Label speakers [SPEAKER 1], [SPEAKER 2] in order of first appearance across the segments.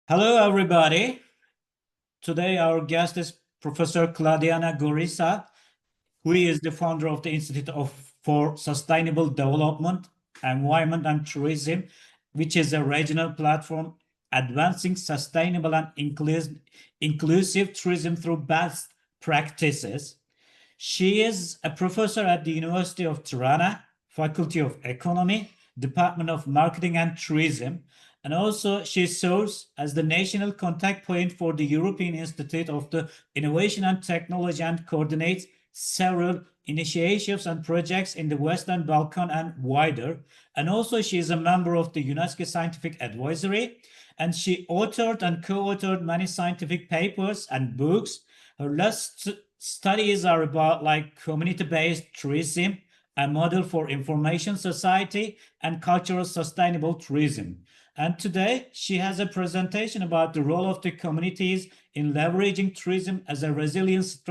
[SPEAKER 1] Hello, everybody. Today, our guest is Professor Claudiana Gorissa, who is the founder of the for Sustainable Development, Environment and Tourism, which is a regional platform advancing sustainable and inclusive tourism through best practices. She is a professor at the University of Tirana, Faculty of Economy, Department of Marketing and Tourism, and also she serves as the national contact point for the European Institute of the Innovation and Technology and coordinates several initiatives and projects in the Western Balkan and wider. And also she is a member of the UNESCO Scientific Advisory, and she authored and co-authored many scientific papers and books. Her last studies are about like community-based tourism, a model for information society, and cultural sustainable tourism. And today she has a presentation about the role of the communities in leveraging tourism as a resilience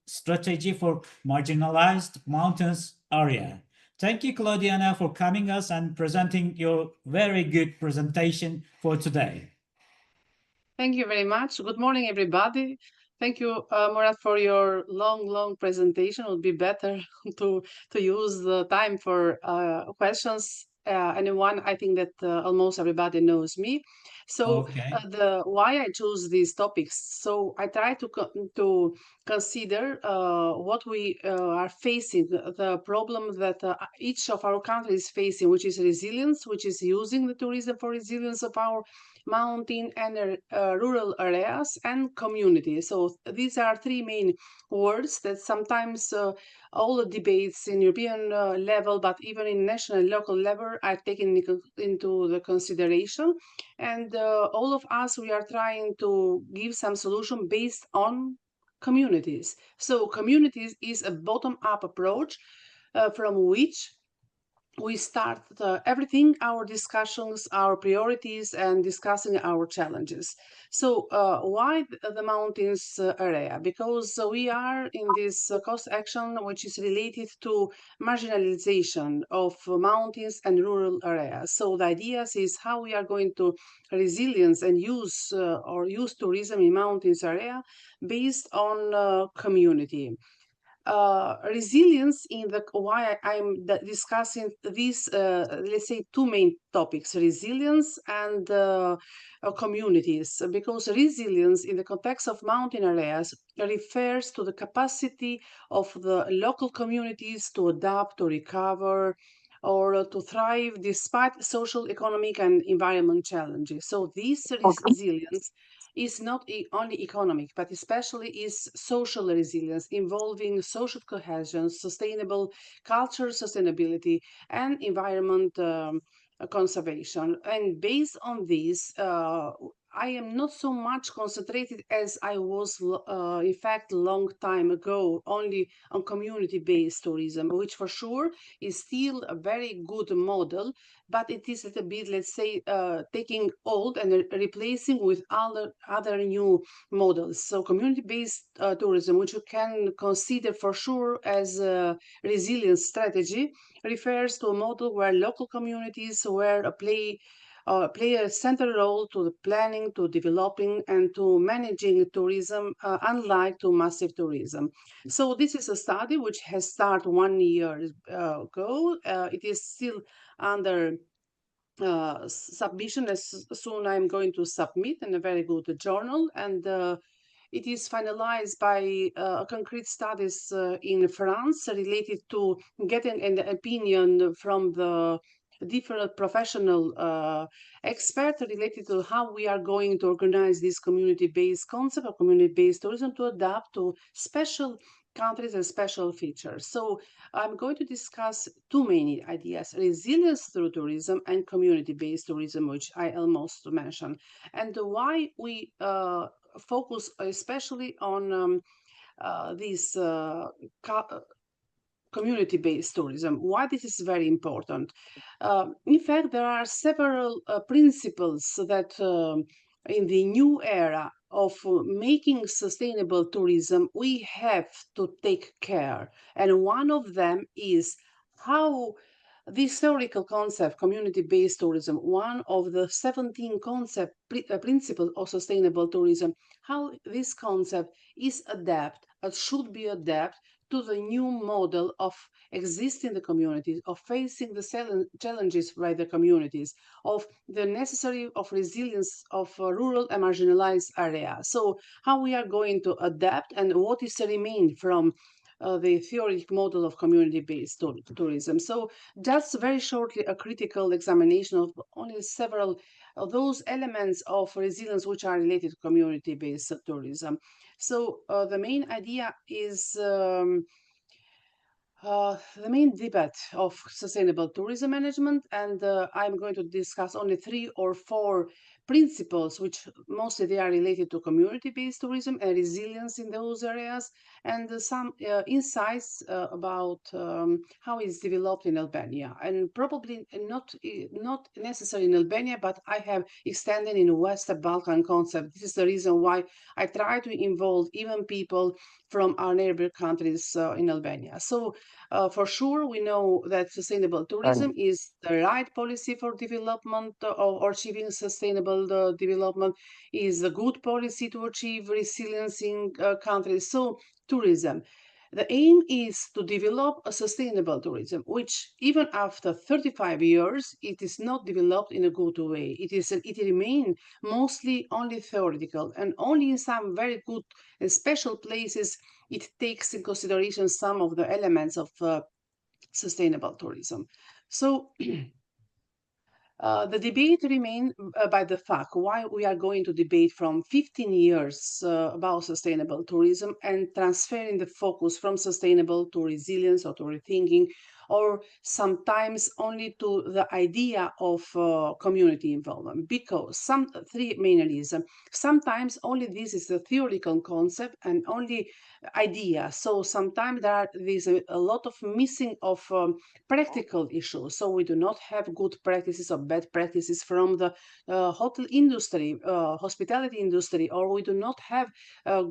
[SPEAKER 1] strategy for marginalized mountains area. Thank you, Claudiana, for coming us and presenting your very good presentation for today.
[SPEAKER 2] Thank you very much. Good morning, everybody. Thank you, Murat, for your long presentation. It would be better to use the time for questions. Anyone, I think that almost everybody knows me. So
[SPEAKER 1] Okay.
[SPEAKER 2] the why I chose these topics. So I try to consider what we are facing, the problem that each of our countries is facing, which is resilience, which is using the tourism for resilience of our mountain and rural areas and community. So these are three main words that sometimes all the debates in European level, but even in national and local level are taken into the consideration. And all of us, we are trying to give some solution based on communities. So communities is a bottom-up approach from which we start everything, our discussions, our priorities, and discussing our challenges. So why the mountains area? Because we are in this cost action which is related to marginalization of mountains and rural areas. So the idea is how we are going to resilience and use tourism in mountains area based on community. Resilience in the why I'm discussing these let's say two main topics, resilience and communities, because resilience in the context of mountain areas refers to the capacity of the local communities to adapt, to recover, or to thrive despite social, economic, and environment challenges. So this resilience is not only economic, but especially is social resilience involving social cohesion, sustainable culture sustainability, and environment conservation. And based on this, I am not so much concentrated as I was, in fact, long time ago, only on community-based tourism, which for sure is still a very good model, but it is a little bit, let's say, taking old and replacing with other new models. So community-based tourism, which you can consider for sure as a resilience strategy, refers to a model where local communities play a central role to the planning, to developing, and to managing tourism, unlike to massive tourism. So this is a study which has started 1 year ago. It is still under submission. As soon I'm going to submit in a very good journal, and it is finalized by concrete studies in France related to getting an opinion from the different professional experts related to how we are going to organize this community-based concept of community-based tourism to adapt to special countries and special features. So I'm going to discuss two main ideas: resilience through tourism and community-based tourism, which I almost mentioned, and why we focus especially on this community-based tourism. Why this is very important? In fact, there are several principles that in the new era of making sustainable tourism, we have to take care. And one of them is how this theoretical concept, community-based tourism, one of the 17 principles of sustainable tourism, how this concept is should be adapted to the new model of existing the communities, of facing the challenges by the communities, of the necessary of resilience of rural and marginalized areas. So how we are going to adapt and what is to remain from the theoretic model of community-based tourism. So just very shortly, a critical examination of only several of those elements of resilience which are related to community-based tourism. So the main idea is the main debate of sustainable tourism management, and I'm going to discuss only 3 or 4 principles, which mostly they are related to community-based tourism and resilience in those areas, and some insights about how it's developed in Albania, and probably not necessarily in Albania, but I have extended in the Western Balkan concept. This is the reason why I try to involve even people from our neighbor countries in Albania. So for sure, we know that sustainable tourism is the right policy for development or achieving sustainable development, is a good policy to achieve resilience in countries. So tourism. The aim is to develop a sustainable tourism, which even after 35 years, it is not developed in a good way. It remains mostly only theoretical, and only in some very good and special places it takes in consideration some of the elements of sustainable tourism. So the debate remains by the fact why we are going to debate from 15 years about sustainable tourism and transferring the focus from sustainable to resilience or to rethinking, or sometimes only to the idea of community involvement, because some 3 main reasons. Sometimes only this is a theoretical concept and only idea. So sometimes there's a lot of missing of practical issues. So we do not have good practices or bad practices from the hotel industry, hospitality industry, or we do not have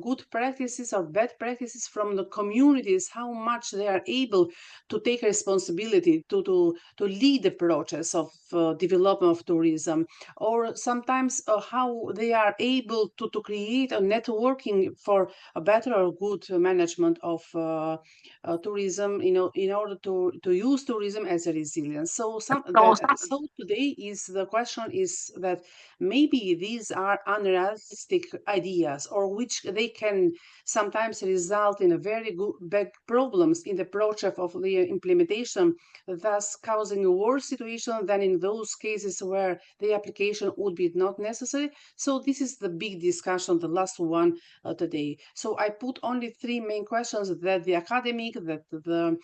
[SPEAKER 2] good practices or bad practices from the communities, how much they are able to take responsibility to lead the process of development of tourism, or sometimes how they are able to create a networking for a better or good management of tourism, in order to use tourism as a resilience. So so today is the question is that maybe these are unrealistic ideas, or which they can sometimes result in a very big problems in the process of the implementation, thus causing a worse situation than in those cases where the application would be not necessary. So this is the big discussion, the last one today. So I put only 3 main questions that the academic, that the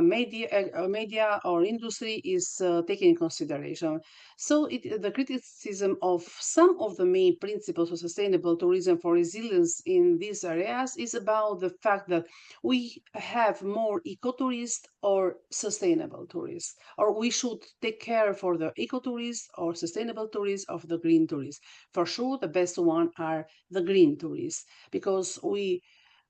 [SPEAKER 2] media or industry is taking in consideration. So the criticism of some of the main principles of sustainable tourism for resilience in these areas is about the fact that we have more eco-tourists or sustainable tourists, or we should take care for the eco-tourists or sustainable tourists of the green tourists. For sure, the best one are the green tourists, because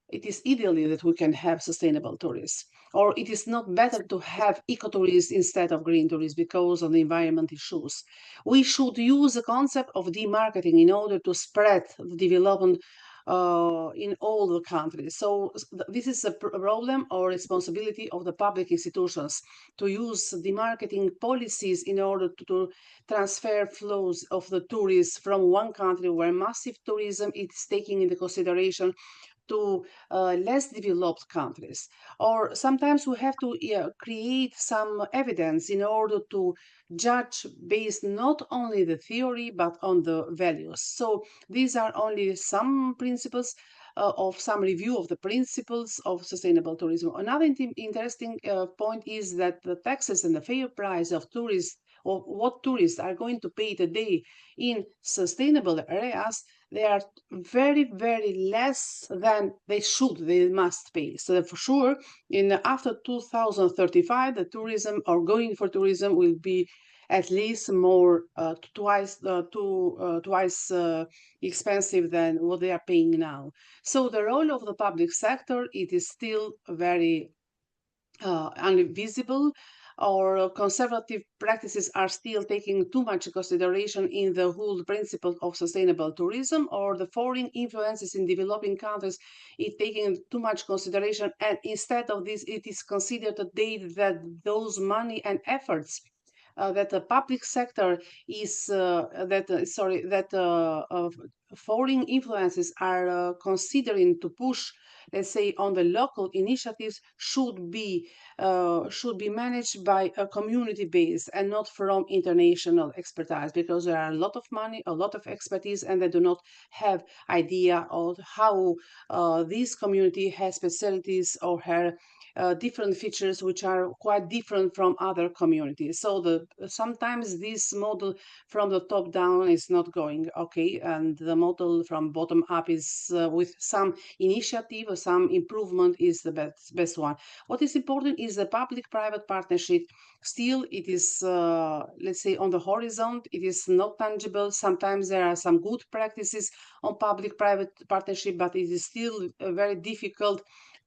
[SPEAKER 2] it is ideally that we can have sustainable tourists, or it is not better to have eco-tourists instead of green tourists because of the environment issues. We should use the concept of demarketing in order to spread the development in all the countries. So this is a problem or responsibility of the public institutions to use demarketing policies in order to transfer flows of the tourists from one country where massive tourism is taking into consideration to less developed countries. Or sometimes we have to create some evidence in order to judge based not only the theory but on the values. So these are only some principles of some review of the principles of sustainable tourism. Another interesting point is that the taxes and the fair price of tourists, or what tourists are going to pay today in sustainable areas, they are very, very less than they must pay. So for sure, after 2035, the tourism or going for tourism will be at least more twice expensive than what they are paying now. So the role of the public sector, it is still very invisible. or conservative practices are still taking too much consideration in the whole principle of sustainable tourism, or the foreign influences in developing countries is taking too much consideration, and instead of this, it is considered today that those money and efforts that the public sector is foreign influences are considering to push, let's say, on the local initiatives should be managed by a community base and not from international expertise, because there are a lot of money, a lot of expertise, and they do not have idea of how this community has specialties or her different features which are quite different from other communities. So sometimes this model from the top down is not going okay, and the model from bottom up is with some initiative or some improvement is the best one. What is important is the public-private partnership. Still, it is, let's say, on the horizon. It is not tangible. Sometimes there are some good practices on public-private partnership, but it is still very difficult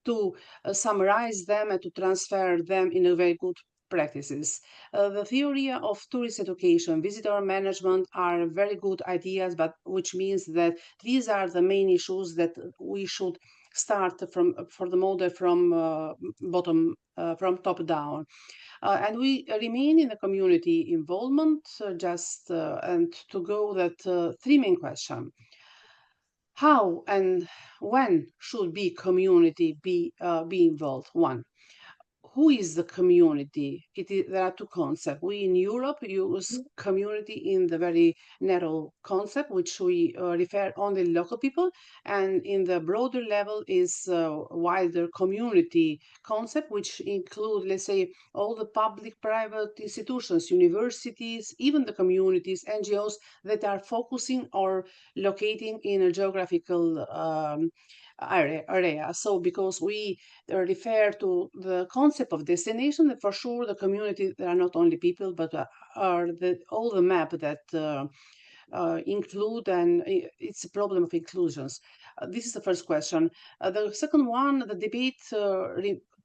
[SPEAKER 2] to summarize them and to transfer them in a very good practices. The theory of tourist education, visitor management are very good ideas, but which means that these are the main issues that we should start from for the model from from top down. And we remain in the community involvement, and to go that three main question. How and when should be community be involved? One, who is the community? There are two concepts. We in Europe use community in the very narrow concept, which we refer only local people, and in the broader level is wider community concept, which include, let's say, all the public, private institutions, universities, even the communities, NGOs that are focusing or locating in a geographical area. So because we refer to the concept of destination, for sure the community, there are not only people, but are all the map that include, and it's a problem of inclusions. This is the first question. The second one, the debate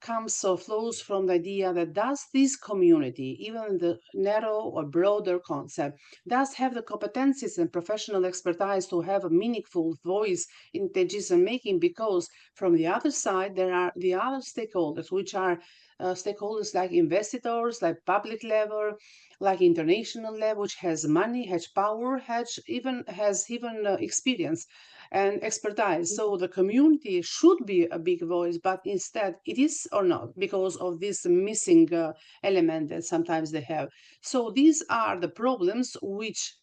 [SPEAKER 2] comes or flows from the idea that does this community, even the narrow or broader concept, does have the competencies and professional expertise to have a meaningful voice in decision making, because from the other side, there are the other stakeholders, which are stakeholders like investors, like public level, like international level, which has money, has power, has even experience and expertise. So the community should be a big voice, but instead it is or not, because of this missing element that sometimes they have. So these are the problems which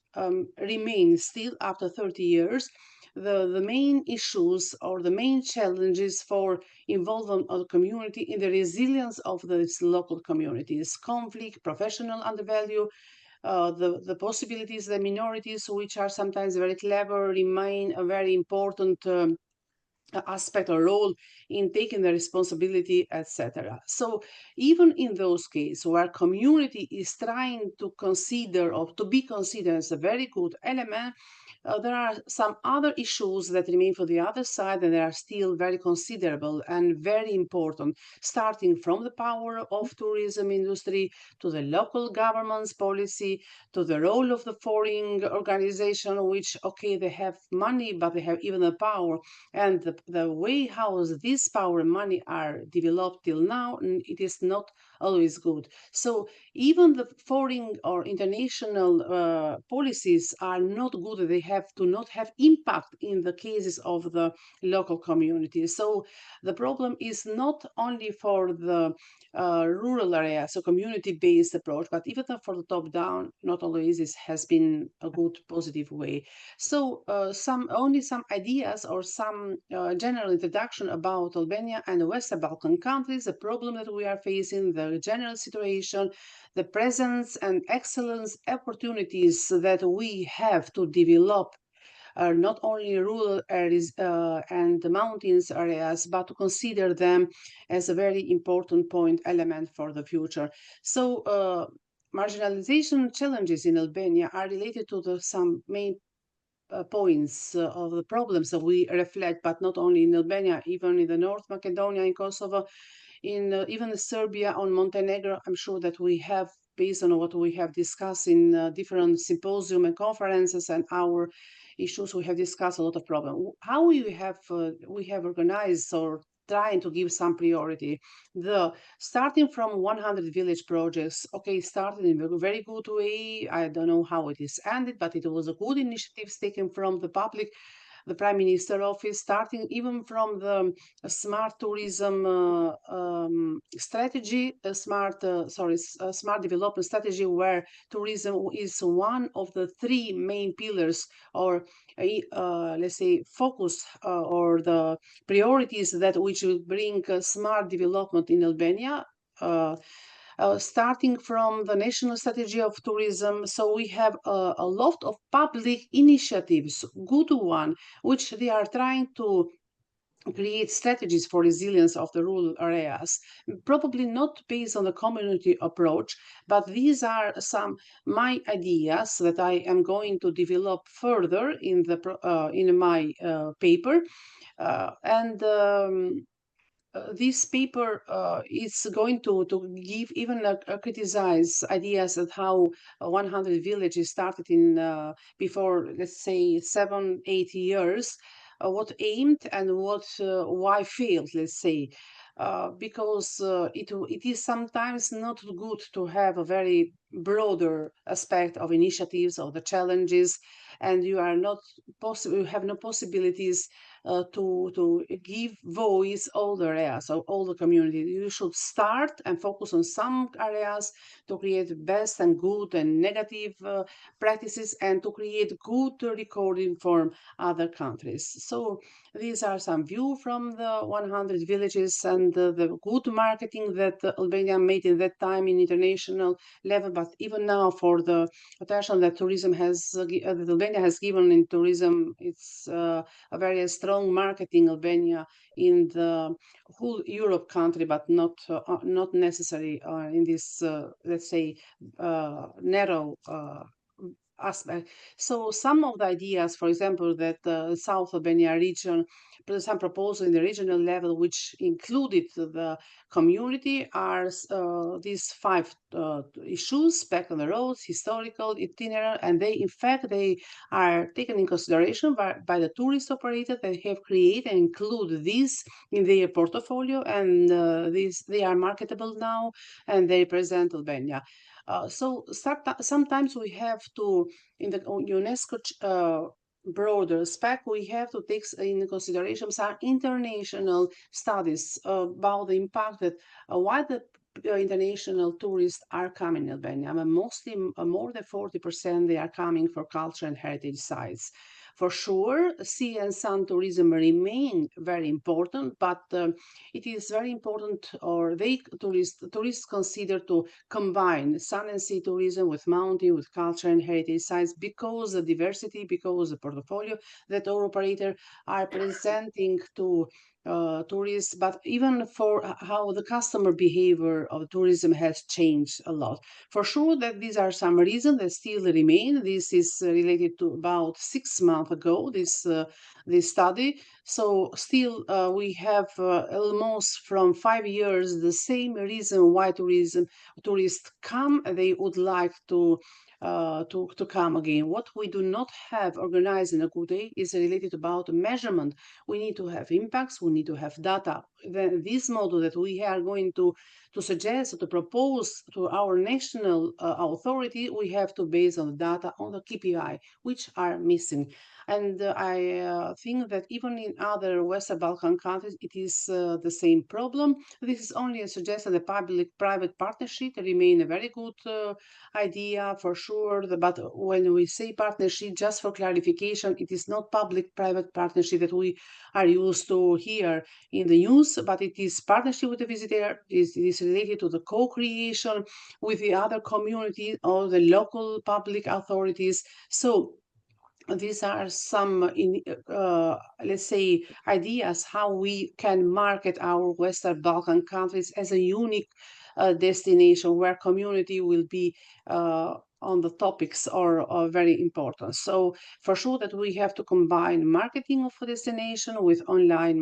[SPEAKER 2] remain still after 30 years. The main issues or the main challenges for involvement of the community in the resilience of these local communities: conflict, professional undervalue, the possibilities, the minorities, which are sometimes very clever, remain a very important aspect or role in taking the responsibility, etc. So even in those cases where community is trying to consider or to be considered as a very good element, there are some other issues that remain for the other side, and they are still very considerable and very important, starting from the power of tourism industry to the local government's policy, to the role of the foreign organization, which, okay, they have money, but they have even the power, and the way how this power and money are developed till now, it is not always good. So even the foreign or international policies are not good. They have to not have impact in the cases of the local community. So the problem is not only for the rural area, so community-based approach, but even for the top-down, not always this has been a good positive way. So some ideas or some general introduction about Albania and the Western Balkan countries, the problem that we are facing, the general situation, the presence and excellence opportunities that we have to develop are not only rural areas and the mountains areas, but to consider them as a very important point element for the future. So marginalization challenges in Albania are related to some main points of the problems that we reflect, but not only in Albania, even in the North Macedonia, in Kosovo, in even Serbia or Montenegro. I'm sure that we have, based on what we have discussed in different symposium and conferences and our issues, we have discussed a lot of problems. How we have organized or trying to give some priority. The starting from 100 village projects, okay, started in a very good way. I don't know how it is ended, but it was a good initiative taken from the public, the Prime Minister office, starting even from the smart tourism strategy, smart development strategy, where tourism is one of the three main pillars, or let's say focus or the priorities that which will bring smart development in Albania. Starting from the national strategy of tourism. So we have a lot of public initiatives, good one, which they are trying to create strategies for resilience of the rural areas, probably not based on the community approach, but these are some my ideas that I am going to develop further in my paper, and this paper is going to give even criticize ideas of how 100 villages started in before, let's say, 7 8 years, what aimed and what why failed, let's say, because it is sometimes not good to have a very broader aspect of initiatives or the challenges, and you are not possible, you have no possibilities to give voice all the areas or all the community. You should start and focus on some areas to create best and good and negative practices, and to create good recording for other countries. So these are some view from the 100 villages, and the good marketing that Albania made in that time in international level, but even now for the attention that tourism has that Albania has given in tourism, it's a very strong marketing Albania in the whole Europe country, but not necessary in this let's say narrow aspect. So some of the ideas, for example, that South Albania region, some proposals in the regional level, which included the community, are these five issues: back on the roads, historical, itinerary, and they, in fact, they are taken in consideration by the tourist operator. They have created and include these in their portfolio, and these they are marketable now, and they present Albania. Sometimes we have to, in the UNESCO broader spec, we have to take in consideration some international studies about the impact that why the international tourists are coming in Albania. I mean, mostly more than 40% they are coming for culture and heritage sites. For sure, sea and sun tourism remain very important, but it is very important, or tourists consider to combine sun and sea tourism with mountain, with culture and heritage sites, because the diversity, because the portfolio that our operator are presenting to tourists, but even for how the customer behavior of tourism has changed a lot. For sure that these are some reasons that still remain. This is related to about 6 months ago, this study. So still we have almost from 5 years the same reason why tourists come. They would like to come again. What we do not have organized in a good way is related about measurement. We need to have impacts, we need to have data. Then this model that we are going to suggest, to propose to our national authority, we have to base on data, on the KPI, which are missing. And I think that even in other Western Balkan countries, it is the same problem. This is only a suggestion that public-private partnership remain a very good idea for sure. But when we say partnership, just for clarification, it is not public-private partnership that we are used to here in the news, but it is partnership with the visitor. It is related to the co-creation with the other community or the local public authorities. So these are some let's say ideas how we can market our Western Balkan countries as a unique destination where community will be on the topics are very important. So for sure that we have to combine marketing of a destination with online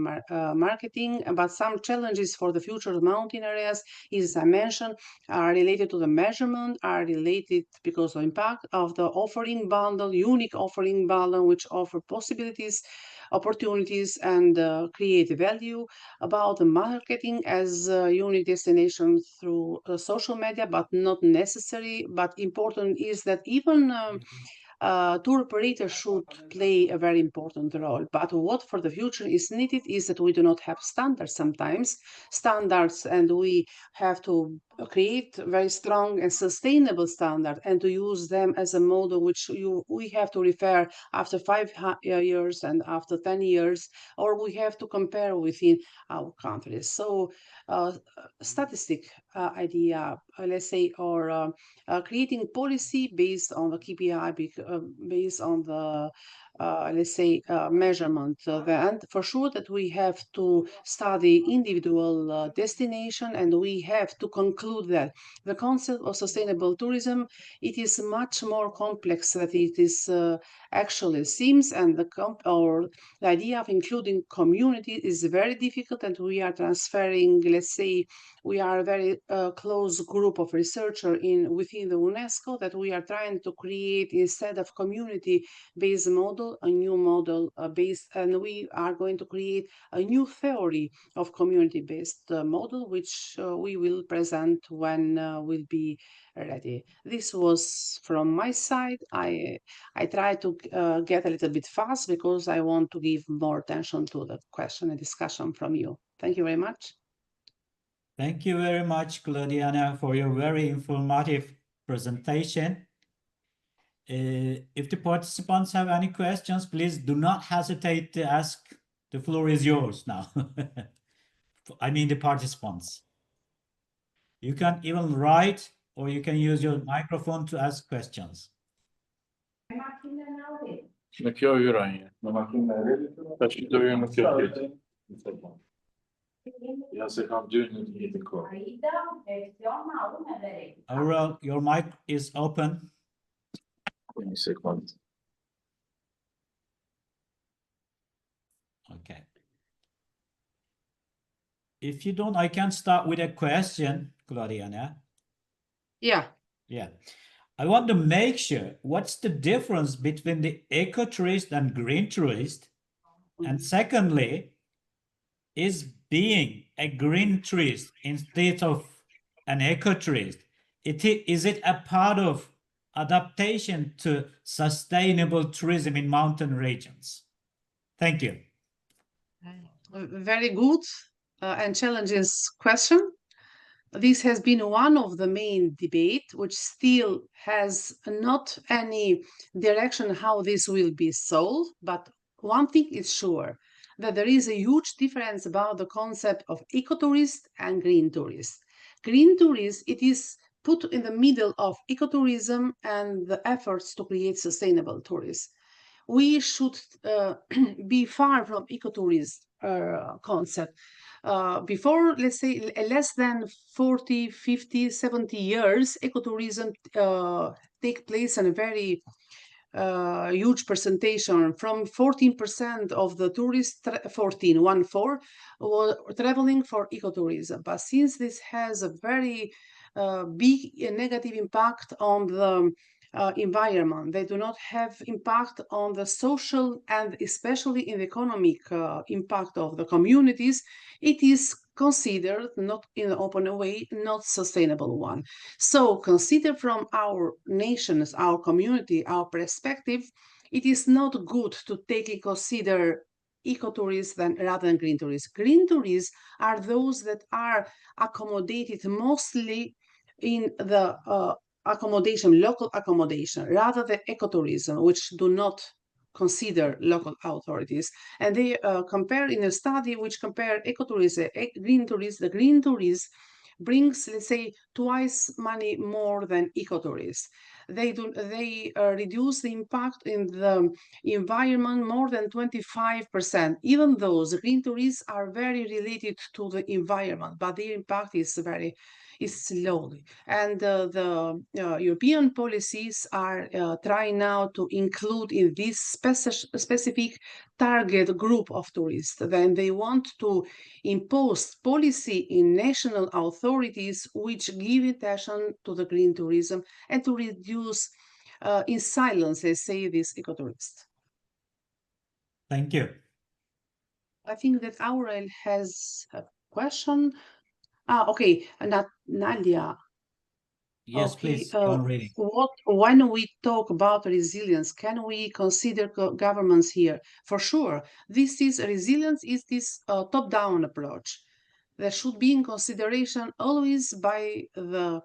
[SPEAKER 2] marketing, but some challenges for the future of mountain areas, as I mentioned, are related to the measurement, are related because of impact of the offering bundle, unique offering bundle, which offer possibilities, opportunities, and create value, about the marketing as a unique destination through social media, but not necessary. But important is that even tour operators should play a very important role. But what for the future is needed is that we do not have standards sometimes, and we have to create very strong and sustainable standard and to use them as a model which we have to refer after 5 years and after 10 years, or we have to compare within our countries. So statistic idea, let's say, or creating policy based on the KPI, based on the let's say measurement. And for sure that we have to study individual destination, and we have to conclude that the concept of sustainable tourism, it is much more complex than it is actually seems, and the idea of including community is very difficult, and we are transferring, let's say, we are a very close group of researchers within the UNESCO that we are trying to create, instead of community-based model, a new model based, and we are going to create a new theory of community-based model, which we will present when we'll be ready. This was from my side. I try to get a little bit fast because I want to give more attention to the question and discussion from you. Thank you very much.
[SPEAKER 1] Thank you very much, Claudiana, for your very informative presentation. If the participants have any questions, please do not hesitate to ask. The floor is yours now. I mean the participants. You can even write, or you can use your microphone to ask questions. Aurel, your mic is open. Okay. If you don't, I can start with a question, Claudiana.
[SPEAKER 2] Yeah.
[SPEAKER 1] Yeah. I want to make sure, what's the difference between the eco-tourist and green tourist? And secondly, is being a green tourist instead of an eco-tourist, is it a part of adaptation to sustainable tourism in mountain regions? Thank you.
[SPEAKER 2] Very good and challenging question. This has been one of the main debate, which still has not any direction how this will be solved. But one thing is sure, that there is a huge difference about the concept of ecotourist and green tourist. Green tourist, it is put in the middle of ecotourism and the efforts to create sustainable tourism. We should be far from ecotourism concept. Before, let's say, less than 40, 50, 70 years, ecotourism take place in a very huge percentage. From 14% of the tourists, 14 were traveling for ecotourism. But since this has a very big negative impact on the environment, they do not have impact on the social and especially in the economic impact of the communities. It is considered, not in an open way, not sustainable one. So consider from our nations, our community, our perspective, it is not good to take in consider ecotourism rather than green tourists. Green tourists are those that are accommodated mostly in the accommodation, local accommodation, rather than ecotourism, which do not consider local authorities. And they compare in a study which compare ecotourism, green tourism. The green tourist brings, let's say, twice money more than ecotourism. They reduce the impact in the environment more than 25%. Even though the green tourists are very related to the environment, but their impact is very is slowly. And the European policies are trying now to include in this specific target group of tourists. Then they want to impose policy in national authorities which give attention to the green tourism and to reduce in silence, they say, this ecotourist.
[SPEAKER 1] Thank you.
[SPEAKER 2] I think that Aurel has a question. Okay, Nadia.
[SPEAKER 1] Yes,
[SPEAKER 2] Okay,
[SPEAKER 1] please, go on reading.
[SPEAKER 2] when we talk about resilience, can we consider governments here? For sure, resilience is this top-down approach that should be in consideration always by the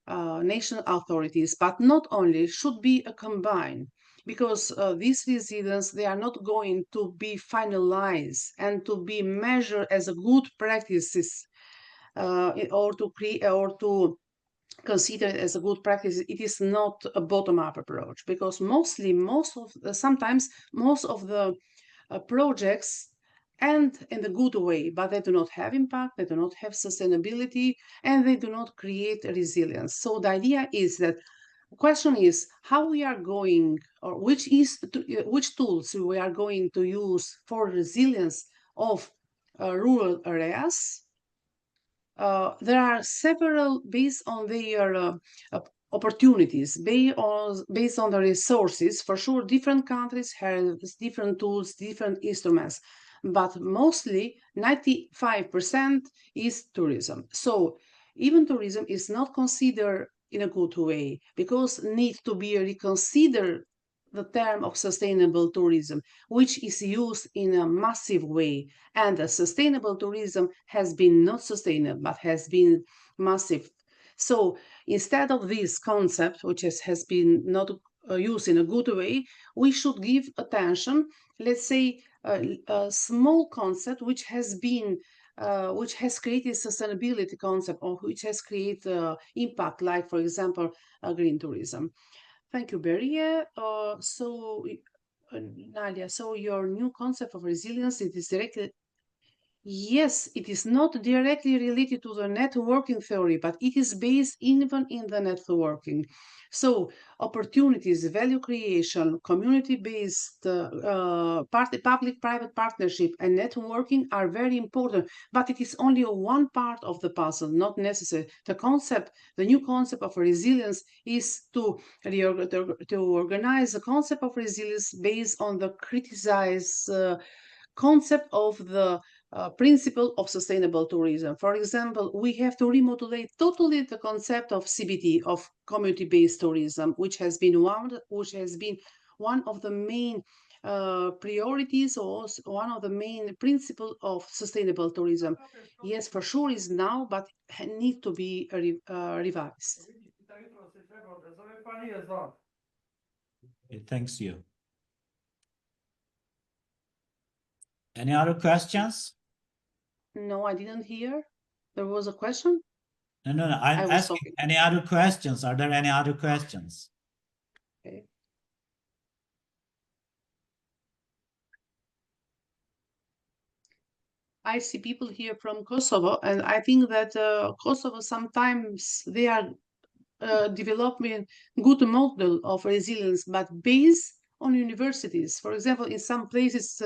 [SPEAKER 2] national authorities, but not only, should be a combined, because this resilience, they are not going to be finalized and to be measured as a good practices or to create or to consider it as a good practice. It is not a bottom-up approach, because sometimes most of the projects end in a good way, but they do not have impact, they do not have sustainability, and they do not create resilience. So the idea is that the question is how we are going, or which tools we are going to use for resilience of rural areas. There are several based on their opportunities, based on the resources. For sure, different countries have different tools, different instruments, but mostly 95% is tourism. So even tourism is not considered in a good way, because need to be reconsidered the term of sustainable tourism, which is used in a massive way. And the sustainable tourism has been not sustainable, but has been massive. So instead of this concept, which has been not used in a good way, we should give attention, let's say, a small concept which has created sustainability concept, or which has created impact, like, for example, green tourism. Thank you, Beria. Nadia, so your new concept of resilience, it is directly, yes, it is not directly related to the networking theory, but it is based even in the networking. So opportunities, value creation, community-based public-private partnership and networking are very important, but it is only one part of the puzzle, not necessary. The new concept of resilience is to organize the concept of resilience based on the criticized concept of the principle of sustainable tourism. For example, we have to remodulate totally the concept of CBT, of community-based tourism, which has been one of the main priorities, or one of the main principles of sustainable tourism. Yes, for sure is now, but need to be revised.
[SPEAKER 1] Thanks you. Any other questions?
[SPEAKER 2] No, I didn't hear. There was a question?
[SPEAKER 1] No.
[SPEAKER 2] I
[SPEAKER 1] I'm
[SPEAKER 2] was
[SPEAKER 1] asking
[SPEAKER 2] talking.
[SPEAKER 1] any other questions. Are there any other questions?
[SPEAKER 2] Okay. I see people here from Kosovo, and I think that Kosovo sometimes they are developing good model of resilience, but based on universities. For example, in some places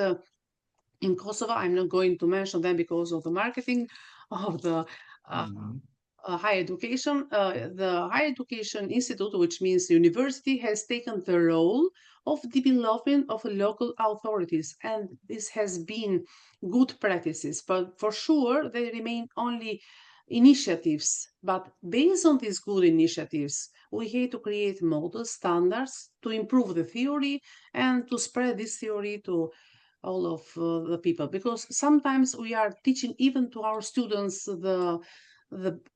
[SPEAKER 2] in Kosovo, I'm not going to mention them because of the marketing of the higher education. The Higher Education Institute, which means university, has taken the role of developing of local authorities, and this has been good practices. But for sure, they remain only initiatives. But based on these good initiatives, we have to create model standards to improve the theory and to spread this theory to all of the people, because sometimes we are teaching even to our students the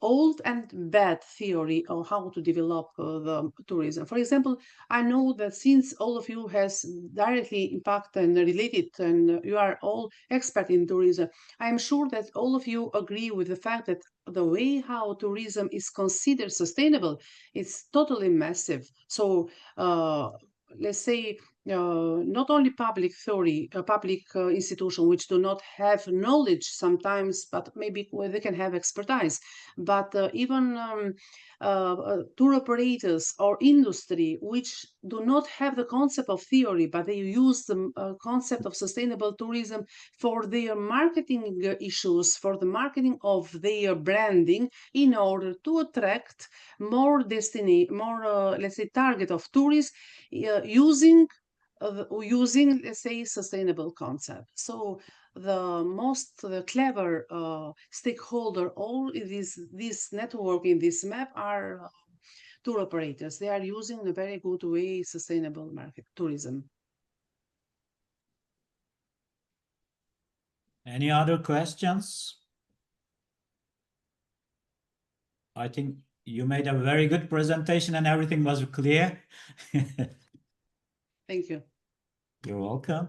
[SPEAKER 2] old and bad theory of how to develop the tourism. For example, I know that since all of you has directly impacted and related, and you are all expert in tourism, I am sure that all of you agree with the fact that the way how tourism is considered sustainable is totally massive. So let's say not only public theory, public institution which do not have knowledge sometimes, but maybe where they can have expertise, but even tour operators or industry which do not have the concept of theory, but they use the concept of sustainable tourism for their marketing issues, for the marketing of their branding, in order to attract more let's say, target of tourists using let's say, sustainable concept. So the most clever stakeholder all in this network, in this map, are tour operators. They are using in a very good way sustainable market tourism.
[SPEAKER 1] Any other questions? I think you made a very good presentation and everything was clear.
[SPEAKER 2] Thank you.
[SPEAKER 1] You're welcome.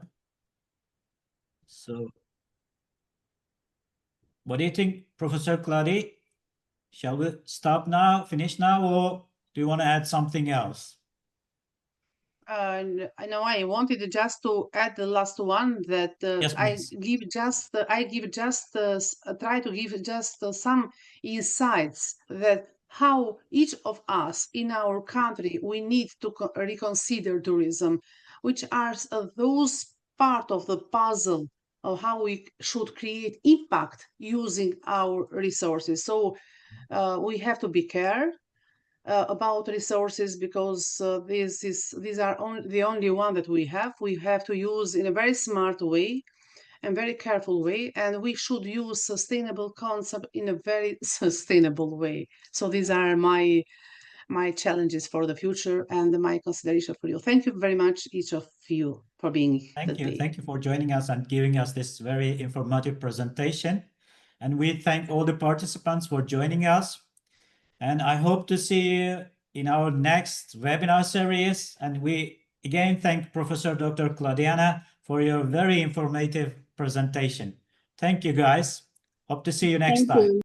[SPEAKER 1] So, what do you think, Professor Claudia? Shall we stop now, finish now, or do you want to add something else?
[SPEAKER 2] I know I wanted just to add the last one, that
[SPEAKER 1] Yes,
[SPEAKER 2] I
[SPEAKER 1] please.
[SPEAKER 2] try to give just some insights that how each of us in our country we need to reconsider tourism, which are those part of the puzzle of how we should create impact using our resources. So we have to be careful about resources, because these are the only one that we have. We have to use in a very smart way and very careful way, and we should use sustainable concept in a very sustainable way. So these are my challenges for the future and my consideration for you. Thank you very much, each of you, for being
[SPEAKER 1] Thank you.
[SPEAKER 2] today.
[SPEAKER 1] Thank you for joining us and giving us this very informative presentation. And we thank all the participants for joining us. And I hope to see you in our next webinar series. And we again thank Professor Dr. Claudiana for your very informative presentation. Thank you, guys. Hope to see you next time.